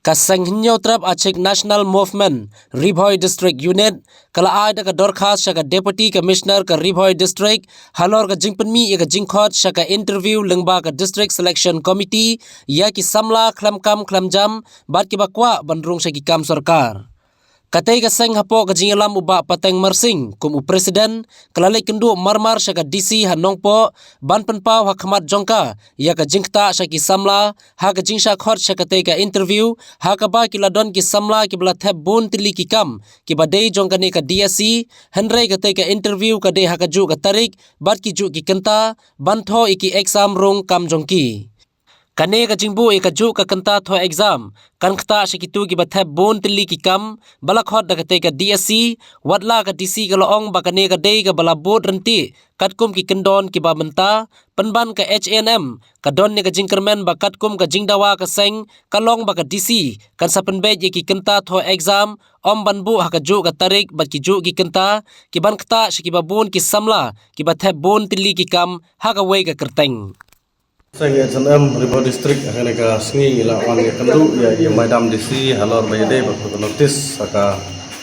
Kasang hinyo trap achik National Movement Ribhoi District Unit kala ai da ka dorkhas shaka Deputy Commissioner ka Ribhoi District halor ka jingpenmi ya ka jingkhot shaka interview lengba ka District Selection Committee ya ki samla khlamkam khlamjam bat ki bakwa bandrung shaki kam sarkar. Katai kaseng hapo ka jingalam uba pateng marsing kum presiden kalale kendu marmar shaka DC hanongpo ban penpau hakmat jongka ya ka jingta shaki samla ha ka jingsha khot shaka te ka interview ha ka ba kiladon ki samla ki bla thep bun tili ki kam ki badei jongka ne ka DSC henrei ka te ka interview ka de ha ka ju ka tarik bat ki ju ki kenta ban tho iki exam rung kam jongki. Kane ka jingbu ka ju ka kanta tho exam kan khta shikitu ki bathep bon tili ki kam balakhot da kate ka DSC watla ka DC ka loong ba kane ka dei ka bala bod ranti katkum ki kendon ki ba menta penban ka HNM ka don ne ka jingkermen ba katkum ka jingdawa ka seng kalong ba ka DC kan sapenbe ye ki kenta tho exam om banbu ha ka ju ka tarik bat ki ju ki kenta ki ban khta shiki ba bon ki samla ki bathep bon tili ki kam ha ka wei ka kerteng. Saya SNM Ribhoi District akan ka sengi ila wan ka kendu ya madam DC halor bayade bakut notis saka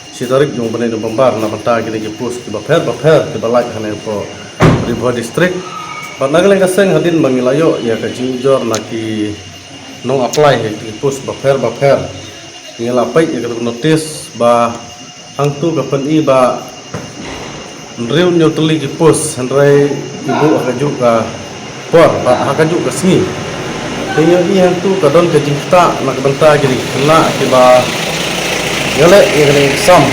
sitarik yung bane bombar na banta kini ki pus ki baper ki balai hane po Ribhoi District pat nagaleng ka seng hadin bangilayo ya ka jingjor na ki nong apply ki pus baper ngila pai ya ka notis ba hangtu ka pen ba nriu nyotli ki pus handrai ibu ka juga por haka juga sengi tengok yang tu kadon ke jingta nak benta gini kena kiba ngale ngale sam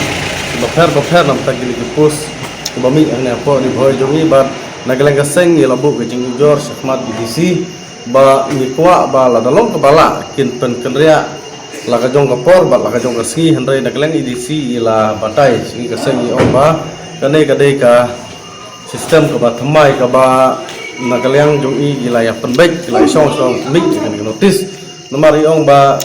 baper nam tak gini pus kiba mi ane apa ni boy jongi ba nagaleng kaseng ya labu ke jingjor sakmat BDC ba nikwa ba la dalong ke bala kin pen kenria la ka jong ka por ba la ka jong ka sengi hendrai nagaleng IDC ila batai sengi kaseng i omba kane kadai ka sistem ke ba thamai ke ba nagaleng jong i gila ya penbaik gila song mik kan notis nomor iong ba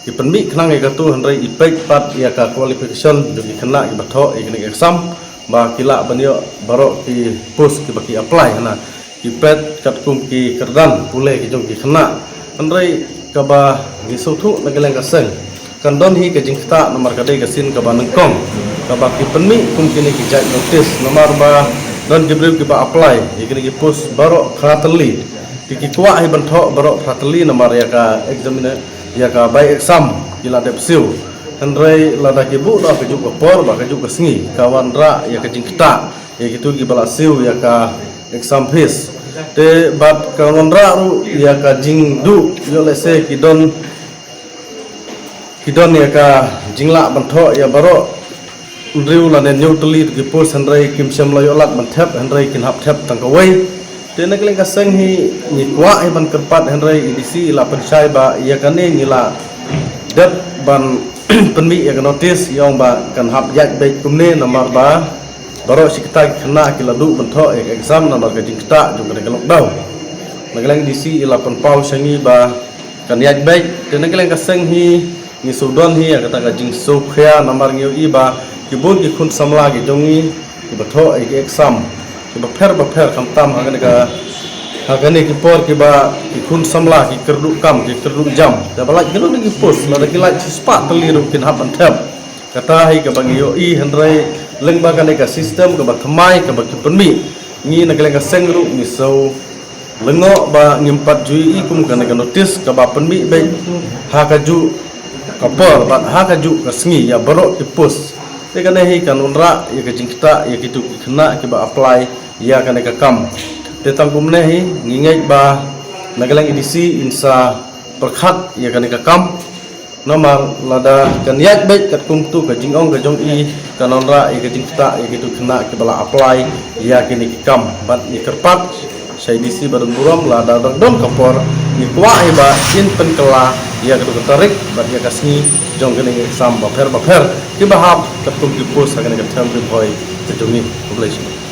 ki penmik khnang e ka tu hendrai ipek pat ya ka qualification jong i kena ki batho e kena exam ba kila banyo baro ki post ki baki apply hana ki pet kat kum ki kerdan pule ki jong ki kena hendrai ka ba ni sothu nagaleng ka seng kan don hi ka jingta nomor ka dei ka sin ka ba nangkong ka ba ki penmik kum kini ki jai notis nomor ba dan gibril kita apply ikini ki post baro khatali ki kwa hi bantho baro khatali namar ya ka examiner ya ka by exam kila depsiu hendrai lada ki bu da ka juga por ba ka juga sengi kawan ra ya ka jingta ya gitu ki bala siu ya ka exam fees te bat kawan ra ru ya ka jingdu yo lese ki don ya ka jingla bantho ya baro riu la ne neutali ki pos hendrai kim sem layo lat man thep hendrai kin hap thep tang kawai te nak leng ka seng hi ni kwa hi ban kerpat hendrai IDC la pensai ba ya kane ni la dat ban penmi ya notis yong ba kan hap yak be kumne nomor ba baro sikta kena ki la du ban tho exam nomor ka jingta jung ka lockdown nak leng IDC la pen pau sengi ba kan yak be te nak leng ka seng hi ni sudon hi ya kata ka jing so khya nomor ngiu i ba kibun ki kun samla ki jongi ki batho ai ki exam ki baper kam tam hagane ki por ki ba ki kun samla ki kerdu kam ki kerdu jam da balai ki ni post la ki lai spa teliru kin hapan tab kata hai ka bangi yo I hendrai lengba ka ka sistem ka ba khamai ka ba ki penmi ni na ka sengru ni so lengo ba ngimpat jui I kum ka notis ka ba penmi be ha ka ju ka por ba ha ka ju ka sengi ya baro ki post te kane hi kan unra ya ka jingta ya kitu kena ki ba apply ya kane ka kam te tangkum ne hi ngingek ba nagaleng IDC insa perkhat ya kane ka kam nomor lada kan yak baik kat kum tu ka jingong ka jong I kan unra ya ka jingta ya kitu kena ki bala apply ya kane ki kam bat ni kerpat sai IDC badan buram lada don kapor ni kwa ba in pen kala ya ka tarik bat ya kasni jong kene exam baper ki bahap kat kum ki pos ka kane ka tham Ribhoi ke jongi population